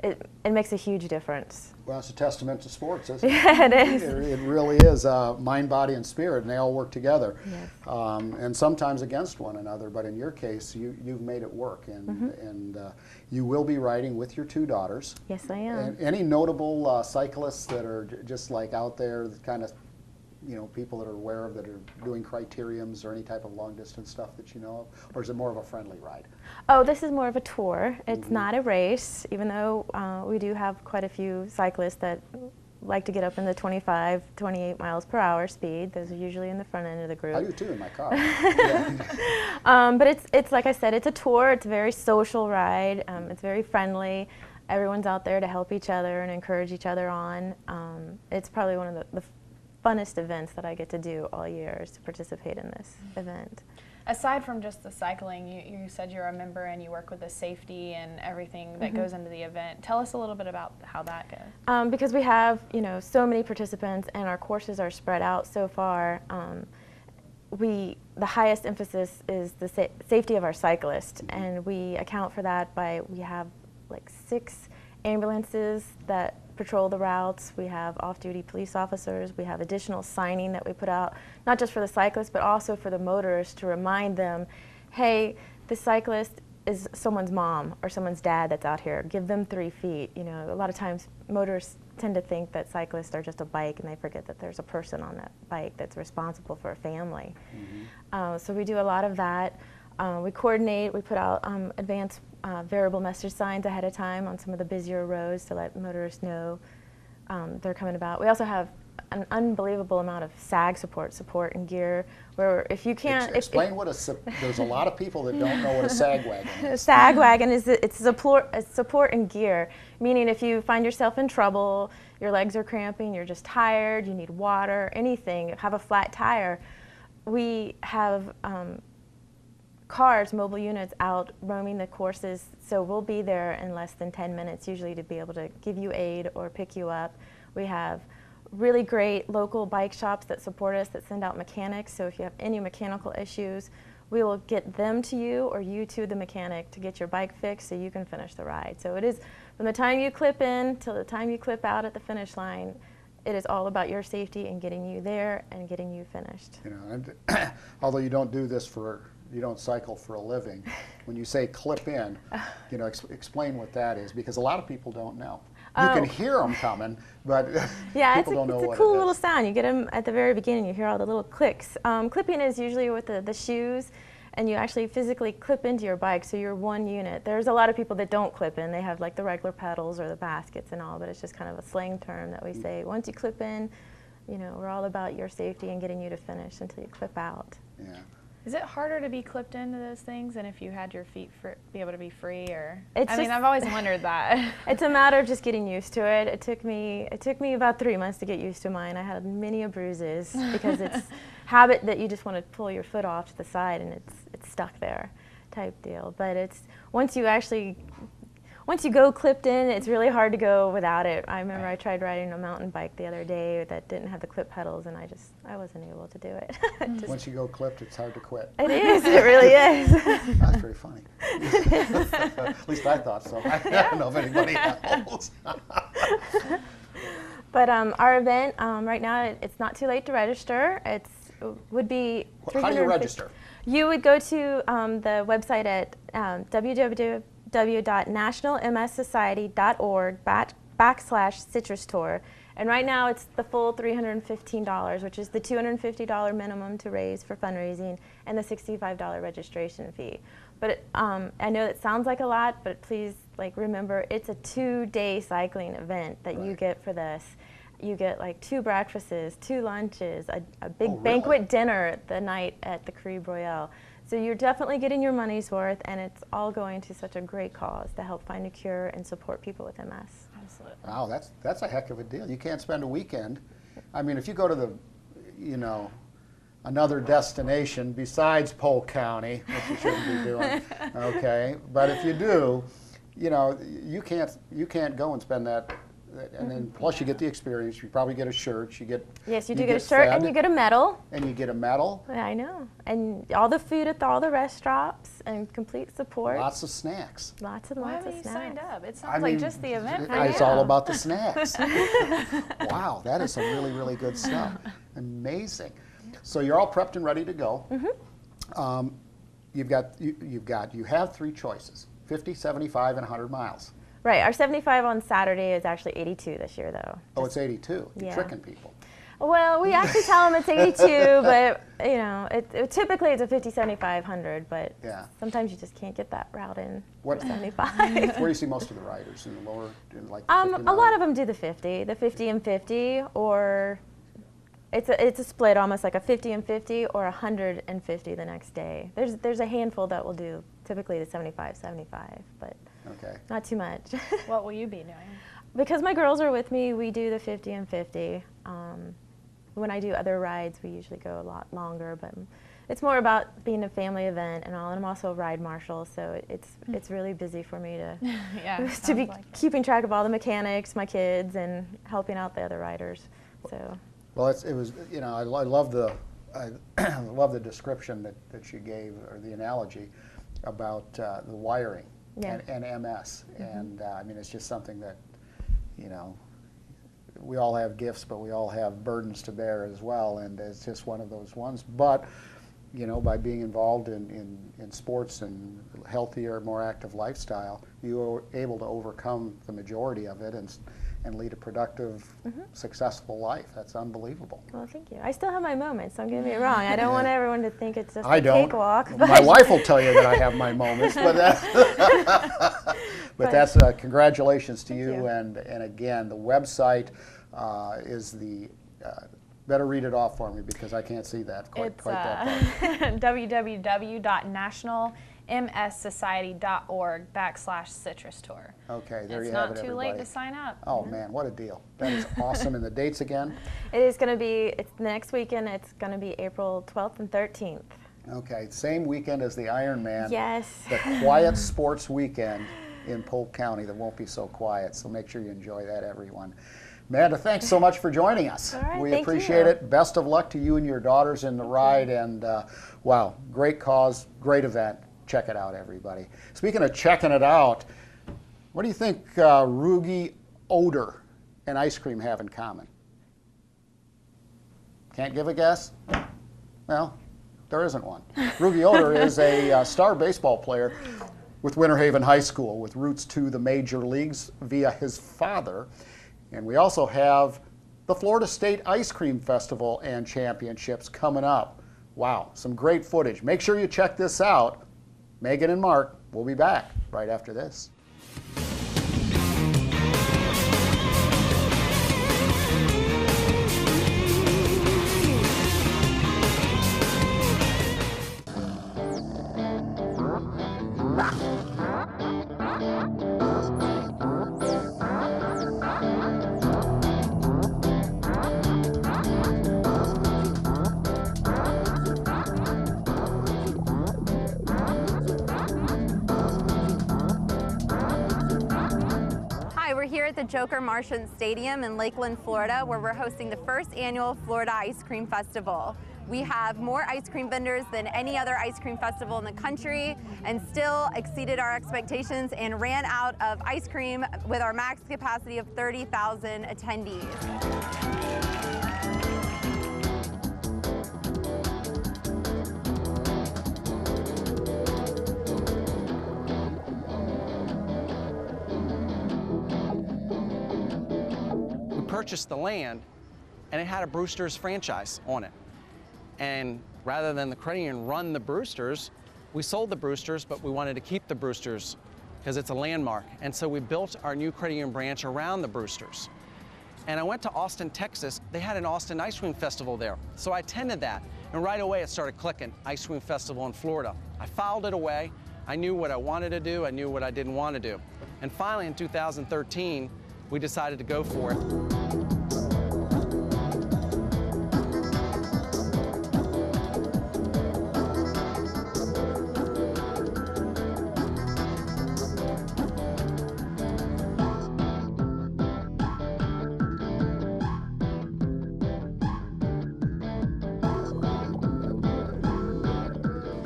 Speaker 9: it makes a huge difference.
Speaker 1: Well, it's a testament to sports, isn't it?
Speaker 9: Yeah, it is.
Speaker 1: It really is. Mind, body, and spirit, and they all work together.
Speaker 9: Yes.
Speaker 1: And sometimes against one another, but in your case, you've made it work, and you will be riding with your 2 daughters.
Speaker 9: Yes, I am.
Speaker 1: And any notable cyclists that are just like out there, kind of, you know, people that are aware of that are doing criteriums or any type of long distance stuff that you know of, or is it more of a friendly ride?
Speaker 9: Oh, this is more of a tour. It's not a race, even though we do have quite a few cyclists that like to get up in the 25, 28 miles per hour speed. Those are usually in the front end of the group.
Speaker 1: I do too in my car.
Speaker 9: But it's like I said, it's a tour. It's a very social ride. It's very friendly. Everyone's out there to help each other and encourage each other on. It's probably one of the funnest events that I get to do all year is to participate in this event.
Speaker 2: Aside from just the cycling, you said you're a member and you work with the safety and everything that goes into the event. Tell us a little bit about how that goes.
Speaker 9: Because we have, you know, so many participants and our courses are spread out so far, the highest emphasis is the safety of our cyclists, and we account for that by, we have like 6 ambulances that patrol the routes. We have off-duty police officers. We have additional signing that we put out, not just for the cyclists, but also for the motorists to remind them, hey, the cyclist is someone's mom or someone's dad that's out here. Give them 3 feet. You know, a lot of times motorists tend to think that cyclists are just a bike, and they forget that there's a person on that bike that's responsible for a family. So we do a lot of that. We coordinate. We put out advanced variable message signs ahead of time on some of the busier roads to let motorists know they're coming about. We also have an unbelievable amount of SAG support and gear, where if you can't...
Speaker 1: Explain what there's a lot of people that don't know what a SAG wagon is.
Speaker 9: A SAG wagon is it's support and gear, meaning if you find yourself in trouble, your legs are cramping, you're just tired, you need water, anything, have a flat tire, we have cars, mobile units out roaming the courses, so we'll be there in less than 10 minutes usually to be able to give you aid or pick you up. We have really great local bike shops that support us, that send out mechanics, so if you have any mechanical issues, we will get them to you or you to the mechanic to get your bike fixed so you can finish the ride. So it is, from the time you clip in till the time you clip out at the finish line, it is all about your safety and getting you there and getting you finished.
Speaker 1: You know, and although you don't do this you don't cycle for a living, when you say clip in, you know, explain what that is, because a lot of people don't know. You can hear them coming, but
Speaker 9: yeah,
Speaker 1: people don't know what it is.
Speaker 9: It's a cool little sound. You get them at the very beginning, you hear all the little clicks. Clipping is usually with the shoes, and you actually physically clip into your bike, so you're one unit. There's a lot of people that don't clip in. They have like the regular pedals or the baskets and all, but it's just kind of a slang term that we say, once you clip in, you know, we're all about your safety and getting you to finish until you clip out.
Speaker 1: Yeah.
Speaker 2: Is it harder to be clipped into those things than if you had your feet be able to be free, or?
Speaker 9: I
Speaker 2: mean, I've always wondered that.
Speaker 9: It's a matter of just getting used to it. It took me about 3 months to get used to mine. I had many bruises because it's habit that you just want to pull your foot off to the side and it's stuck there, type deal. But it's once you go clipped in, it's really hard to go without it. I remember I tried riding a mountain bike the other day that didn't have the clip pedals, and I wasn't able to do it.
Speaker 1: Once you go clipped, it's hard to quit.
Speaker 9: It is. It really is.
Speaker 1: That's very funny. At least I thought so. I don't know if anybody else.
Speaker 9: But our event right now, it's not too late to register. It would be.
Speaker 1: How do you register?
Speaker 9: You would go to the website at www.nationalmssociety.org/citrus tour. And right now it's the full $315, which is the $250 minimum to raise for fundraising and the $65 registration fee. But I know that sounds like a lot, but please remember it's a 2-day cycling event that you get for this. You get like 2 breakfasts, 2 lunches, a big banquet dinner the night at the Correia Royale. So you're definitely getting your money's worth, and it's all going to such a great cause to help find a cure and support people with MS.
Speaker 2: Absolutely.
Speaker 1: Wow, that's a heck of a deal. You can't spend a weekend. I mean, if you go to another destination besides Polk County, which you shouldn't be doing, okay, but if you do, you can't go and spend that. And then plus you get the experience. You probably get a shirt. You get
Speaker 9: yes, you do get a shirt and you get a medal.
Speaker 1: And you get a medal.
Speaker 9: Yeah, I know. And all the food at all the restaurants and complete support.
Speaker 1: Lots of snacks.
Speaker 9: Lots of
Speaker 2: Why
Speaker 9: snacks.
Speaker 2: haven't you signed up? It sounds like just the event.
Speaker 1: It's all about the snacks. Wow, that is some really, really good stuff. Amazing. So you're all prepped and ready to go. Mm-hmm. You have 3 choices: 50, 75, and 100 miles.
Speaker 9: Right. Our 75 on Saturday is actually 82 this year, though.
Speaker 1: Oh, it's 82. You're
Speaker 9: yeah.
Speaker 1: tricking people.
Speaker 9: Well, we actually tell them it's 82, but typically it's a 50, 75, 100, but sometimes you just can't get that route in.
Speaker 1: What
Speaker 9: 75?
Speaker 1: Where do you see most of the riders in the lower,
Speaker 9: a lot of them do the 50 and 50, or it's a split, almost like a 50 and 50 or 150 the next day. There's a handful that will do typically the 75, but.
Speaker 1: Okay.
Speaker 9: Not too much.
Speaker 2: What will you be doing?
Speaker 9: Because my girls are with me, we do the 50 and 50. When I do other rides, we usually go a lot longer, but it's more about being a family event and all. And I'm also a ride marshal, so it's really busy for me to to be keeping track of all the mechanics, my kids, and helping out the other riders. So.
Speaker 1: Well, it was I love the description that you gave, or the analogy about the wiring.
Speaker 9: Yeah.
Speaker 1: And MS, mm-hmm. And I mean, it's just something that, we all have gifts, but we all have burdens to bear as well, and it's just one of those ones. But, by being involved in sports and healthier, more active lifestyle, you are able to overcome the majority of it and lead a productive, mm-hmm. successful life. That's unbelievable.
Speaker 9: Well, thank you. I still have my moments, don't get me wrong. I don't want everyone to think it's just
Speaker 1: a
Speaker 9: cakewalk.
Speaker 1: My wife will tell you that I have my moments, but that's congratulations to you. And again, the website is the better read it off for me, because I can't see that quite that far.
Speaker 2: www.nationalmssociety.org/citrus tour.
Speaker 1: Okay, there you have it,
Speaker 2: It's not too
Speaker 1: everybody.
Speaker 2: late to sign up.
Speaker 1: Oh man, what a deal. That is awesome. And the dates again?
Speaker 9: It is going to be, it's next weekend, it's going to be April 12th and 13th.
Speaker 1: Okay, same weekend as the Ironman.
Speaker 9: Yes.
Speaker 1: The quiet sports weekend in Polk County that won't be so quiet, so make sure you enjoy that, everyone. Amanda, thanks so much for joining us.
Speaker 9: All right,
Speaker 1: we
Speaker 9: thank
Speaker 1: appreciate
Speaker 9: you.
Speaker 1: it. Best of luck to you and your daughters in the ride, and wow, great cause, great event. Check it out, everybody. Speaking of checking it out, what do you think Rugi Odor and ice cream have in common? Can't give a guess? Well, there isn't one. Rugi Odor is a star baseball player with Winter Haven High School with roots to the major leagues via his father. And we also have the Florida State Ice Cream Festival and Championships coming up. Wow, some great footage. Make sure you check this out. Megan and Mark will be back right after this.
Speaker 13: Hi, we're here at the Joker Marchant Stadium in Lakeland, Florida, where we're hosting the first annual Florida Ice Cream Festival. We have more ice cream vendors than any other ice cream festival in the country and still exceeded our expectations and ran out of ice cream with our max capacity of 30,000 attendees.
Speaker 14: Purchased the land, and it had a Brewster's franchise on it. And rather than the credit union run the Brewsters, we sold the Brewsters, but we wanted to keep the Brewsters because it's a landmark. And so we built our new credit union branch around the Brewsters. And I went to Austin, Texas. They had an Austin Ice Cream Festival there. So I attended that, and right away it started clicking, Ice Cream Festival in Florida. I filed it away. I knew what I wanted to do. I knew what I didn't want to do. And finally in 2013, we decided to go for it.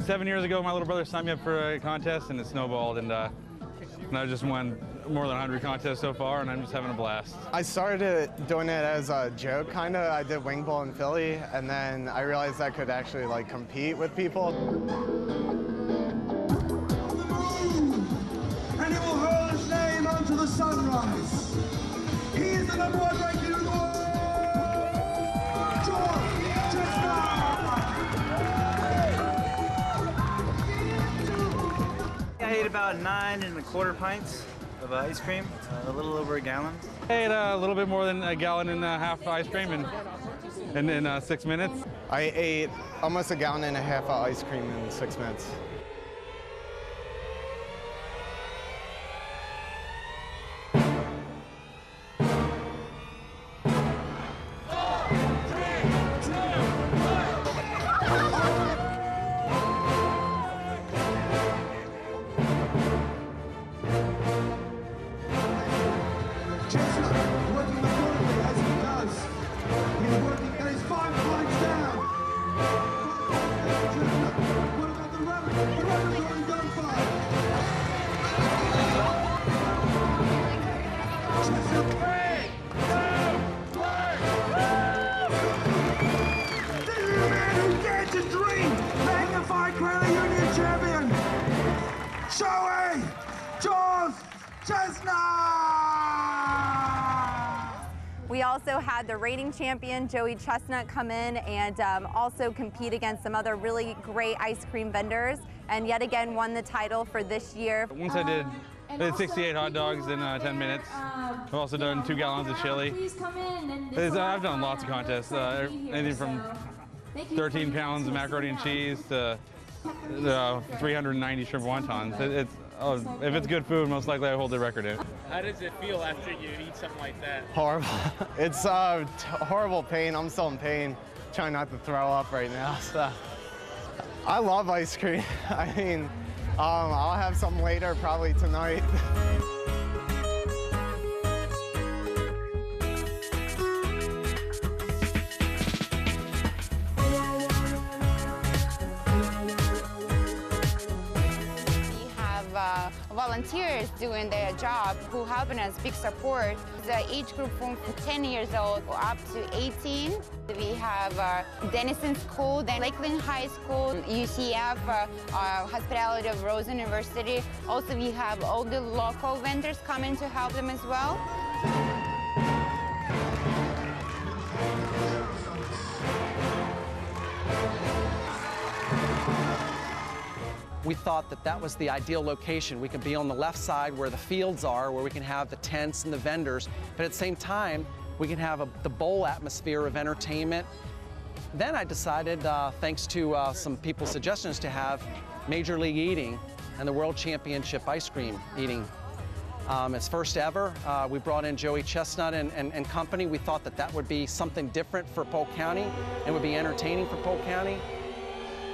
Speaker 4: 7 years ago, my little brother signed me up for a contest, and it snowballed, and I just won more than 100 contests so far, and I'm just having a blast.
Speaker 15: I started doing it as a joke, kind of. I did wing bowl in Philly, and then I realized I could actually like compete with people.
Speaker 16: And he will hurl his name onto the sunrise. He is the #1 ranking in the world.
Speaker 17: I ate about 9 1/4 pints of ice cream, a little over a gallon.
Speaker 4: I ate a little bit more than a gallon and a half of ice cream in 6 minutes.
Speaker 15: I ate almost a gallon and a half of ice cream in 6 minutes.
Speaker 13: We also had the reigning champion, Joey Chestnut, come in and also compete against some other really great ice cream vendors, and yet again won the title for this year.
Speaker 4: Once I did 68 hot dogs in 10 minutes. I've also done 2 gallons of chili. I've done lots of contests, anything from 13 pounds of macaroni and cheese to 390 shrimp wontons. If it's good food, most likely I hold the record in.
Speaker 18: How does it feel after you eat something like that?
Speaker 15: Horrible. It's horrible pain. I'm still in pain. Trying not to throw up right now. So. I love ice cream. I mean, I'll have some later, probably tonight.
Speaker 19: Volunteers doing their job who helping us, big support. The age group from 10 years old up to 18. We have Denison School, then Lakeland High School, UCF, Hospitality of Rose University. Also, we have all the local vendors coming to help them as well.
Speaker 14: We thought that that was the ideal location. We could be on the left side where the fields are, where we can have the tents and the vendors, but at the same time, we can have the bowl atmosphere of entertainment. Then I decided, thanks to some people's suggestions, to have Major League Eating and the World Championship ice cream eating. It's first ever. We brought in Joey Chestnut and company. We thought that that would be something different for Polk County and would be entertaining for Polk County.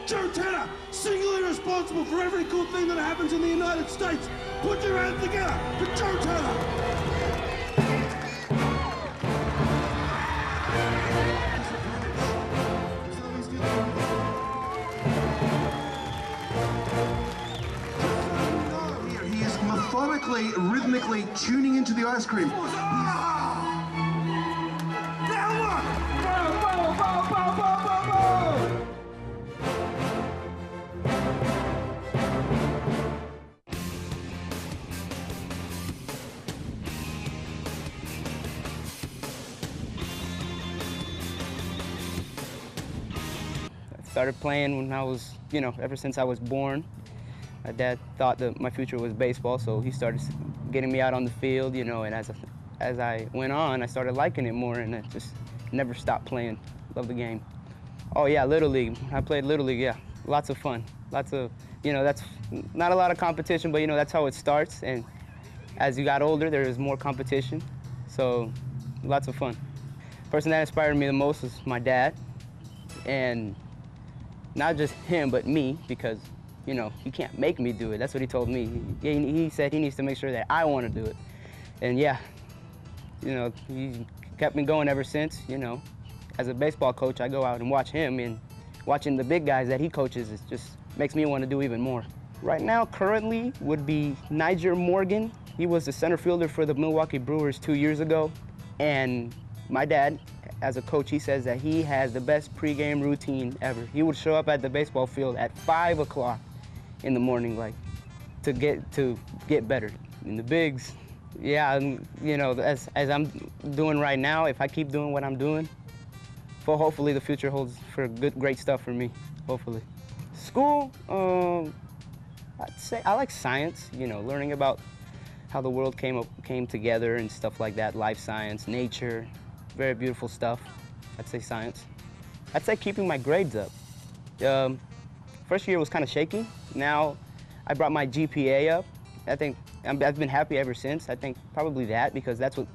Speaker 16: Joe Tanner, singly responsible for every cool thing that happens in the United States. Put your hands together for Joe Tanner. He is methodically, rhythmically tuning into the ice cream.
Speaker 20: Started playing when I was, ever since I was born. My dad thought that my future was baseball, so he started getting me out on the field, and as I went on, I started liking it more, and I just never stopped playing. Love the game. Oh yeah, Little League. I played Little League, yeah. Lots of fun. Lots of, that's not a lot of competition, but that's how it starts, and as you got older, there was more competition, so lots of fun. The person that inspired me the most was my dad, and not just him, but me, because, he can't make me do it. That's what he told me. He said he needs to make sure that I want to do it. And yeah, he kept me going ever since, As a baseball coach, I go out and watch him, and watching the big guys that he coaches, it just makes me want to do even more. Right now, currently, would be Niger Morgan. He was the center fielder for the Milwaukee Brewers 2 years ago. And my dad, as a coach, he says that he has the best pregame routine ever. He would show up at the baseball field at 5 o'clock in the morning, to get better. In the bigs, yeah, as I'm doing right now, if I keep doing what I'm doing, hopefully the future holds for great stuff for me, hopefully. School, I'd say I like science, learning about how the world came together and stuff like that, life science, nature. Very beautiful stuff. I'd say science. I'd say keeping my grades up. First year was kind of shaky. Now I brought my GPA up. I think I've been happy ever since. I think probably that, because that's what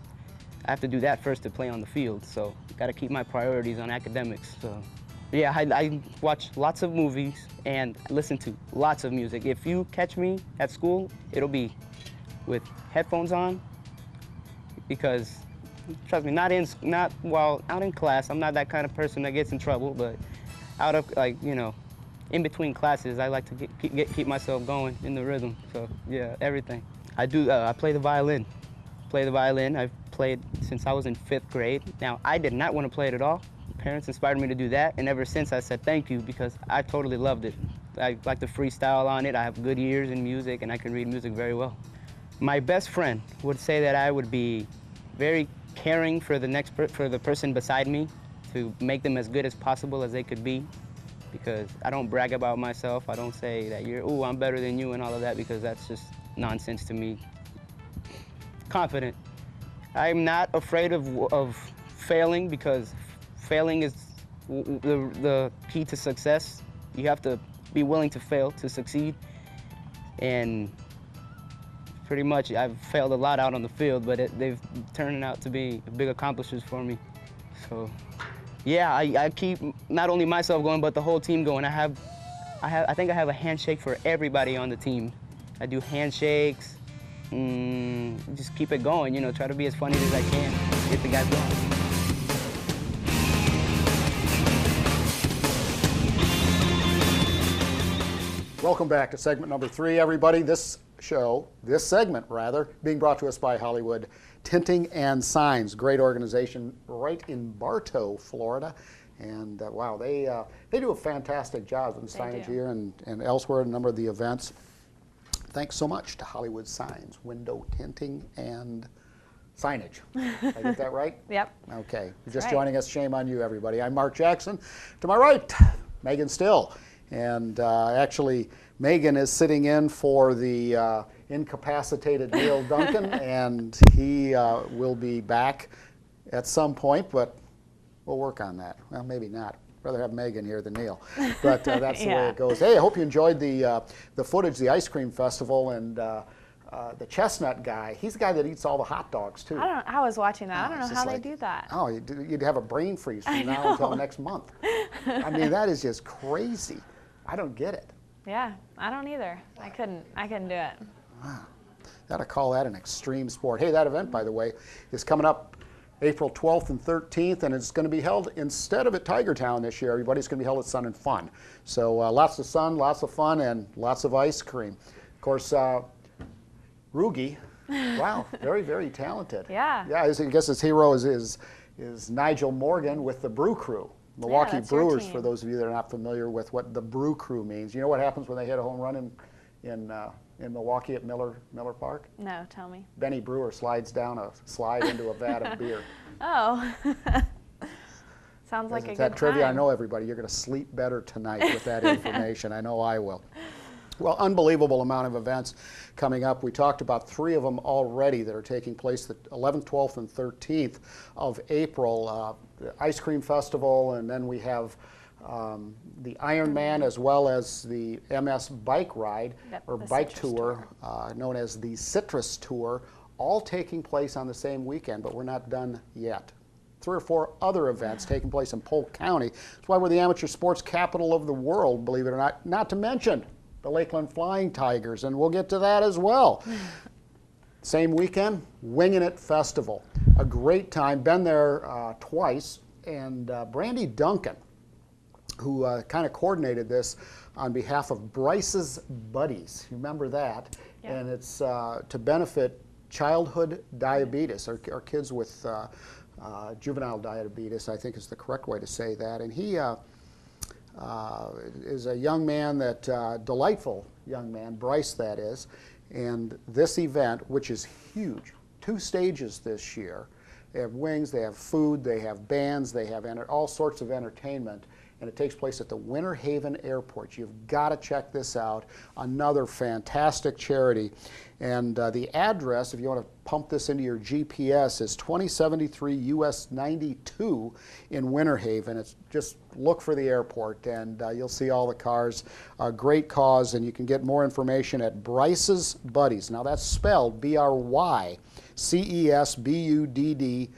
Speaker 20: I have to do that first to play on the field. So got to keep my priorities on academics. So yeah, I watch lots of movies and listen to lots of music. If you catch me at school, it'll be with headphones on, because trust me, not while out in class. I'm not that kind of person that gets in trouble, but out of in between classes, I like to keep myself going in the rhythm. So yeah, everything. I play the violin. I've played since I was in 5th grade. Now, I did not want to play it at all. Parents inspired me to do that, and ever since I said thank you, because I totally loved it. I like to freestyle on it. I have good ears in music, and I can read music very well. My best friend would say that I would be very caring for the person beside me, to make them as good as possible as they could be, because I don't brag about myself. I don't say that I'm better than you and all of that, because that's just nonsense to me. Confident. I'm not afraid of failing, because failing is the key to success. You have to be willing to fail to succeed, and pretty much I've failed a lot out on the field, but they've turned out to be big accomplishments for me. So yeah, I keep not only myself going, but the whole team going. I have I think I have a handshake for everybody on the team. I do handshakes. Just keep it going, you know, try to be as funny as I can, get the guys going.
Speaker 1: Welcome back to segment number 3, everybody. This segment, being brought to us by Hollywood Tinting and Signs, great organization right in Bartow, Florida. And wow, they do a fantastic job with the signage here and elsewhere at a number of the events. Thanks so much to Hollywood Signs, window tinting and signage. Did I get that right?
Speaker 2: Yep.
Speaker 1: Okay. You're just joining us. Shame on you, everybody. I'm Mark Jackson. To my right, Megan Still. And actually, Megan is sitting in for the incapacitated Neil Duncan, and he will be back at some point, but we'll work on that. Well, maybe not. Rather have Megan here than Neil, but that's the way it goes. Hey, I hope you enjoyed the footage, the ice cream festival, and the chestnut guy. He's the guy that eats all the hot dogs too.
Speaker 2: I was watching that. I don't know how they do that.
Speaker 1: Oh, you'd have a brain freeze from now until next month. I mean, that is just crazy. I don't get it.
Speaker 2: Yeah, I don't either. I couldn't do it.
Speaker 1: Wow. Gotta call that an extreme sport. Hey, that event, by the way, is coming up April 12th and 13th, and it's going to be held, instead of at Tiger Town this year, everybody's going to be held at Sun and Fun. So lots of sun, lots of fun, and lots of ice cream. Of course, Rugi, wow, very, very talented.
Speaker 2: Yeah.
Speaker 1: Yeah, I guess his hero is Nigel Morgan with the Brew Crew. Milwaukee Brewers, for those of you that are not familiar with what the Brew Crew means. You know what happens when they hit a home run in Milwaukee at Miller Park?
Speaker 2: No, tell me.
Speaker 1: Benny Brewer slides down a slide into a vat of beer.
Speaker 2: Oh. Sounds like a good
Speaker 1: that trivia,
Speaker 2: time.
Speaker 1: I know everybody. You're going to sleep better tonight with that information. I know I will. Well, unbelievable amount of events coming up. We talked about 3 of them already that are taking place the 11th, 12th, and 13th of April. The Ice Cream Festival, and then we have the Ironman as well as the MS Bike Ride, or Bike Tour, known as the Citrus Tour, all taking place on the same weekend, but we're not done yet. 3 or 4 other events taking place in Polk County. That's why we're the amateur sports capital of the world, believe it or not, not to mention the Lakeland Flying Tigers, and we'll get to that as well. Same weekend, Wingin' It Festival. A great time, been there twice, and Brandy Duncan, who kind of coordinated this on behalf of Bryce's Buddies. You remember that? Yeah. And it's to benefit childhood diabetes, or kids with juvenile diabetes, I think is the correct way to say that. And he is a young man delightful young man, Bryce that is, and this event, which is huge, 2 stages this year. They have wings, they have food, they have bands, they have all sorts of entertainment, and it takes place at the Winter Haven Airport. You've got to check this out. Another fantastic charity. And the address, if you want to pump this into your GPS, is 2073 US 92 in Winter Haven. It's just look for the airport, and you'll see all the cars. A great cause, and you can get more information at Bryce's Buddies. Now that's spelled BRYCESBUDDIES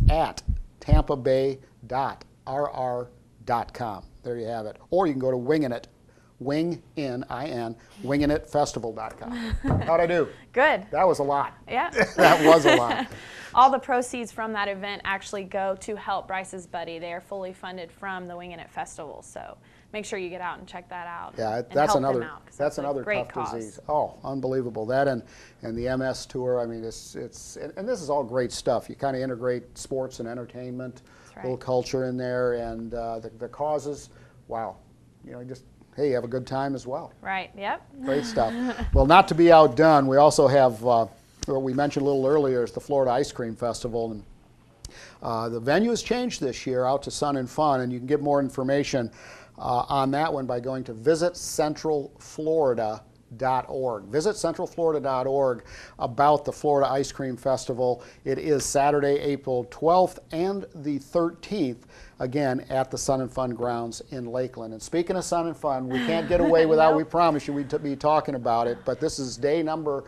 Speaker 1: at tampabay.rr.com. There you have it. Or you can go to Wingin' It, winginitfestival.com. How'd I do?
Speaker 2: Good.
Speaker 1: That was a lot.
Speaker 2: Yeah.
Speaker 1: That was a lot.
Speaker 2: All the proceeds from that event actually go to help Bryce's Buddy. They are fully funded from the Wingin' It Festival, so make sure you get out and check that out.
Speaker 1: Yeah,
Speaker 2: that's
Speaker 1: another
Speaker 2: great
Speaker 1: tough
Speaker 2: cause.
Speaker 1: disease. Oh, unbelievable. That and the MS tour. I mean, it's and this is all great stuff. You kind of integrate sports and entertainment, a little culture in there, and the causes. Wow, just. Hey, you have a good time as well.
Speaker 2: Right, yep.
Speaker 1: Great stuff. Well, not to be outdone, we also have, what we mentioned a little earlier, is the Florida Ice Cream Festival. And the venue has changed this year out to Sun and Fun, and you can get more information on that one by going to visitcentralflorida.org. Visit centralflorida.org about the Florida Ice Cream Festival. It is Saturday, April 12th and the 13th, again, at the Sun and Fun grounds in Lakeland. And speaking of Sun and Fun, we can't get away without, we promise you we'd be talking about it, but this is day number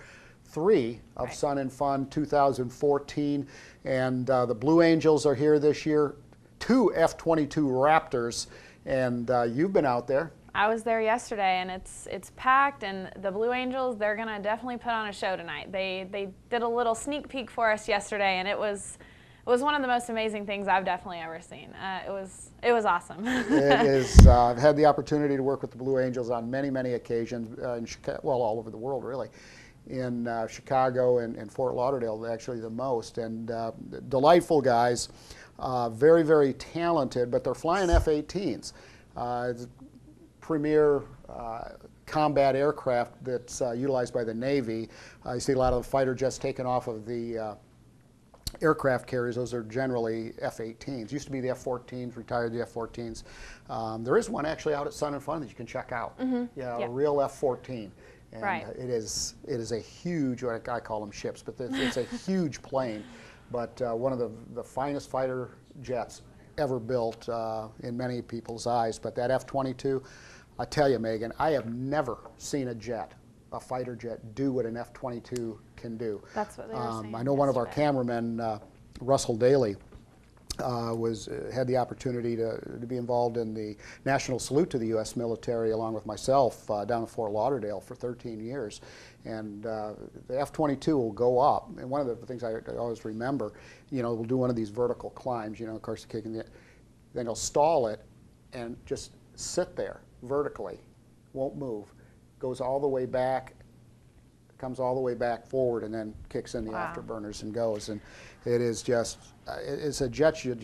Speaker 1: 3 of Sun and Fun 2014, and the Blue Angels are here this year, 2 F-22 Raptors, and you've been out there.
Speaker 2: I was there yesterday, and it's packed, and the Blue Angels, they're going to definitely put on a show tonight. They did a little sneak peek for us yesterday, and it was one of the most amazing things I've definitely ever seen. It was awesome.
Speaker 1: It is. I've had the opportunity to work with the Blue Angels on many, many occasions, in Chicago, well, all over the world, really. In Chicago and Fort Lauderdale, actually the most. And delightful guys, very, very talented, but they're flying F-18s. Premier combat aircraft that's utilized by the Navy. You see a lot of the fighter jets taken off of the aircraft carriers. Those are generally F-18s. Used to be the F-14s, retired the F-14s. There is one actually out at Sun and Fun that you can check out. Yeah,
Speaker 2: Yep.
Speaker 1: a real F-14. And
Speaker 2: Right.
Speaker 1: it is a huge, I call them ships, but it's a huge plane. But one of the finest fighter jets ever built in many people's eyes. But that F-22, I tell you, Megan, I have never seen a fighter jet do what an F-22 can do.
Speaker 2: That's what they were saying
Speaker 1: I know one of our
Speaker 2: yesterday.
Speaker 1: cameramen, Russell Daly, had the opportunity to be involved in the national salute to the U.S. military along with myself down in Fort Lauderdale for 13 years. And the F-22 will go up. And one of the things I always remember, we'll do one of these vertical climbs, of course, then he'll stall it and just sit there vertically, won't move, goes all the way back, comes all the way back forward, and then kicks in the afterburners and goes. And it is just, it's a jet you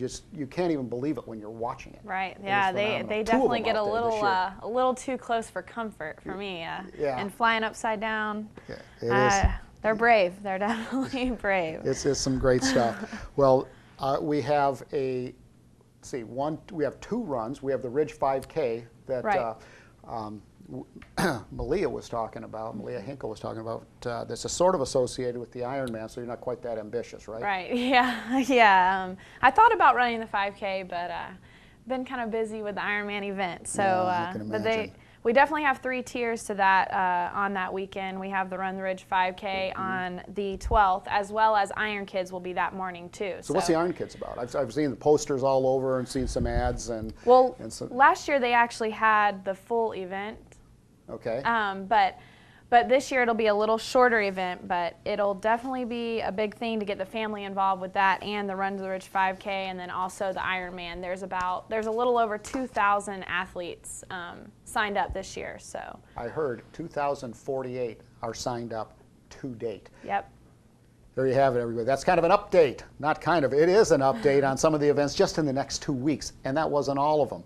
Speaker 1: can't even believe it when you're watching it.
Speaker 2: Right.
Speaker 1: It
Speaker 2: Yeah,
Speaker 1: is
Speaker 2: they
Speaker 1: phenomenal.
Speaker 2: definitely
Speaker 1: Two
Speaker 2: get
Speaker 1: of them out there this year.
Speaker 2: a little too close for comfort for me.
Speaker 1: Yeah.
Speaker 2: And flying upside down.
Speaker 1: Yeah, it is.
Speaker 2: They're brave. They're definitely brave.
Speaker 1: It's some great stuff. Well, we have we have two runs. We have the Ridge 5K that
Speaker 2: Right.
Speaker 1: Maleah was talking about, Maleah Hinkle was talking about, that's sort of associated with the Ironman, so you're not quite that ambitious, right?
Speaker 2: Right, yeah, yeah. I thought about running the 5K, but been kind of busy with the Ironman event. So,
Speaker 1: Yeah, I can
Speaker 2: but
Speaker 1: imagine.
Speaker 2: we definitely have 3 tiers to that on that weekend. We have the Run the Ridge 5K on the 12th, as well as Iron Kids will be that morning too.
Speaker 1: So what's the Iron Kids about? I've seen the posters all over and seen some ads and.
Speaker 2: Well,
Speaker 1: and some,
Speaker 2: last year they actually had the full event.
Speaker 1: okay.
Speaker 2: But this year it'll be a little shorter event, but it'll definitely be a big thing to get the family involved with that and the Run to the Ridge 5K, and then also the Ironman. There's a little over 2,000 athletes signed up this year. So
Speaker 1: I heard 2,048 are signed up to date.
Speaker 2: Yep.
Speaker 1: There you have it, everybody. That's kind of an update. Not kind of, it is an update on some of the events just in the next 2 weeks, and that wasn't all of them.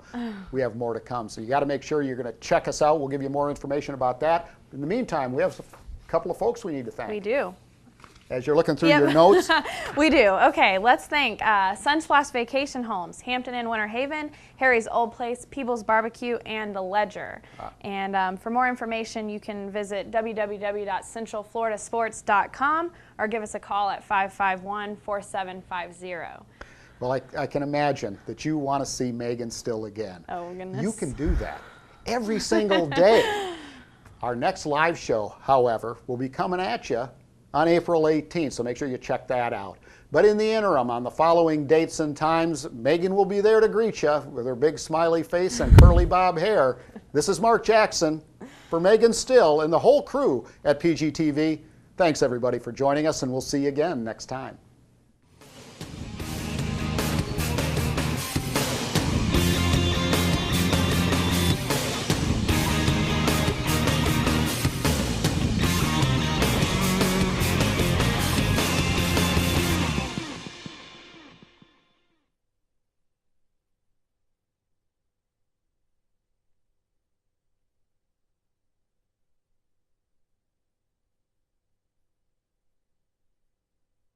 Speaker 1: We have more to come, so you got to make sure you're going to check us out. We'll give you more information about that. In the meantime, we have a couple of folks we need to thank.
Speaker 2: We do.
Speaker 1: As you're looking through your notes.
Speaker 2: We do. Okay, let's thank Sunsplash Vacation Homes, Hampton Inn Winter Haven, Harry's Old Place, Peebles Barbecue, and The Ledger. And for more information, you can visit www.centralfloridasports.com or give us a call at 551-4750.
Speaker 1: Well, I can imagine that you want to see Megan Still again.
Speaker 2: Oh, goodness.
Speaker 1: You can do that every single day. Our next live show, however, will be coming at you on April 18th, so make sure you check that out. But in the interim, on the following dates and times, Megan will be there to greet you with her big smiley face and curly bob hair. This is Mark Jackson for Megan Still and the whole crew at PGTV. Thanks, everybody, for joining us, and we'll see you again next time.